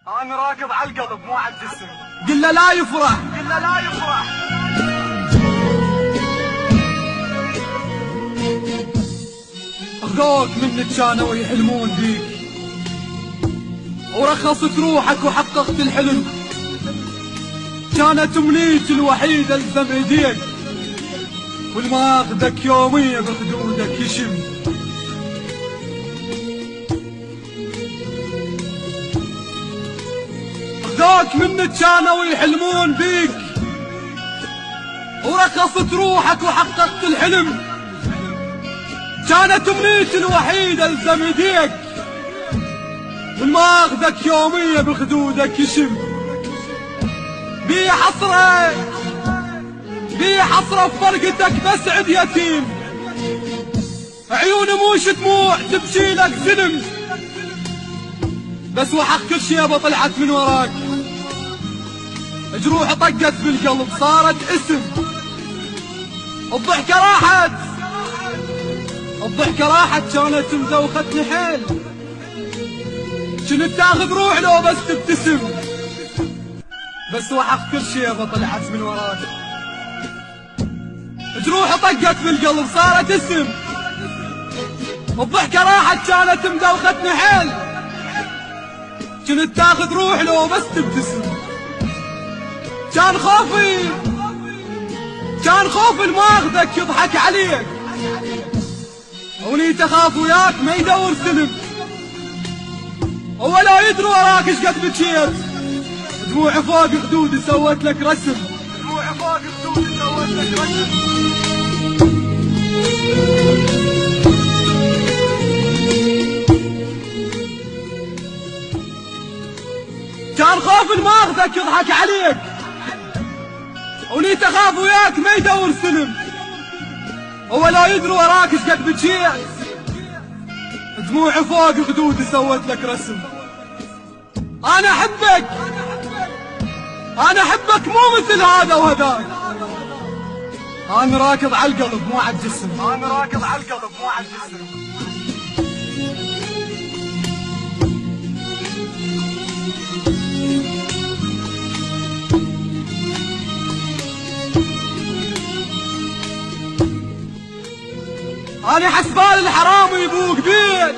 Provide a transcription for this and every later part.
انا راكض على القلب مو على الجسم. قل له لا يفرح، قل له لا يفرح. اخذوك منك كانوا يحلمون بيك، ورخصت روحك وحققت الحلم. كانت امنيتي الوحيدة الزم ايديك، والما اخذك يوميا بخدودك يشم. اخذوك منك كانوا يحلمون بيك، ورخصت روحك وحققت الحلم. كانت امنيتي الوحيدة الزم ايديك، والما اخذك يوميا بخدودك يشم. بي حسرة بي حسرة بفرقتك بسعد يتيم، عيوني موش دموع تبكي لك سلم. بس وحق كل شيبة طلعت من وراك، جروح طقت بالقلب صارت اسم. الضحكة راحت الضحكة راحت، كانت مزوختني حيل. كنت تاخذ روح لو بس تبتسم. بس وحق كل شيبة طلعت من وراك، جروح طقت بالقلب صارت اسم. الضحكة راحت كانت مدوختني حيل. كنت تاخذ روح لو بس تبتسم. كان خوفي ما اخذك يضحك عليك، ونيت اخاف وياك ما يدور سلم. ولا يدري وراك ايش قد بكيت، دموعي فوق خدودي سوت لك رسم. دموعي فوق خدودي سوت لك رسم. كان خوفي ما اخذك يضحك عليك، ونيت اخاف وياك ما يدور سلم. ولا يدري وراك ايش قد بكيت، دموعي فوق خدودي سوت لك رسم. انا احبك مو مثل هذا وهذاك. انا راكض على القلب مو على الجسم. انا راكض على القلب مو على الجسم. انا حسبال الحرام يبوق بيت،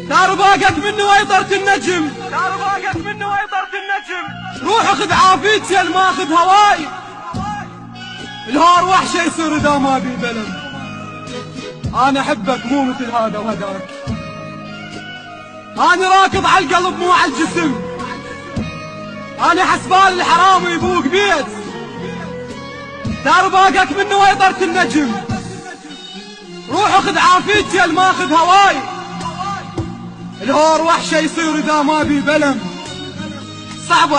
دار باقك منه ويطرة النجم. دار باقك منه ويطرة النجم. روح اخذ عافيتي ما اخذ هواي، الهار وحشة يصير اذا ما بي بلم. انا احبك مو مثل هذا وهداك. انا راكض على القلب مو على الجسم. انا حسبال الحرام يبوق بيت، دار باقك منه ويطرة النجم. روح اخذ عافيتي ما اخذ هواي، الهور وحشة يصير اذا ما بي بلم. صعب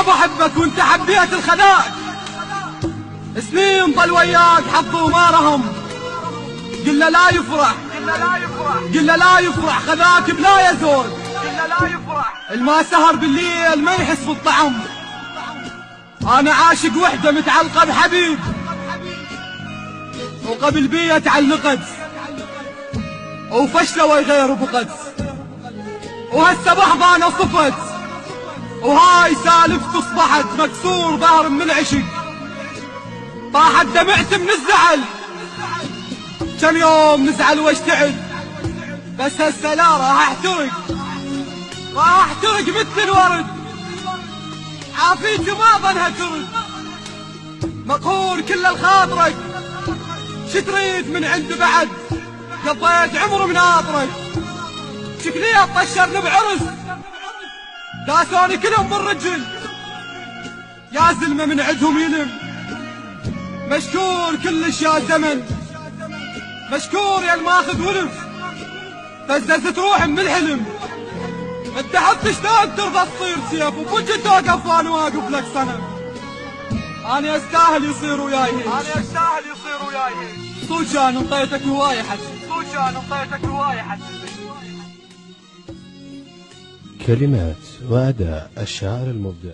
احبك وانت حبيت الخذاك. سنين ضل وياك حظ وما رهم. قل له لا يفرح، قل له لا يفرح خذاك بلا يزول. قل له لا يفرح. الما سهر بالليل ما يحس بالطعم. انا عاشق وحدة متعلقة بحبيب، وقبل بي تعلقت وفشلة ويغير بقت. وهسه بحضانة صفت، وهاي سالفت اصبحت مكسور ظهر من العشق. طاحت دمعت من الزعل، كم يوم نزعل واشتعل. بس هسه لا راح احترق مثل الورد. عافيتي ما ظنها ترد، مقهور كل الخاطرك. شتريد من عند بعد، قضيت عمر مناطرك. شكلي طشرني بعرس، داسوني كلهم بالرجل. يا زلمة من عندهم يلم، مشكور كلش يا زمن. مشكور يا الماخذ ولف، فززت روحي من الحلم. انت حتى شلون ترضى تصير سيف وبوجه توقف وانا واقف لك صنم. انا استاهل يصير وياي هيك، انا استاهل يصير وياي هيك. صوجان انطيتك هواية حسن، صوجان انطيتك هواية حسن. كلمات وأداء الشاعر المبدع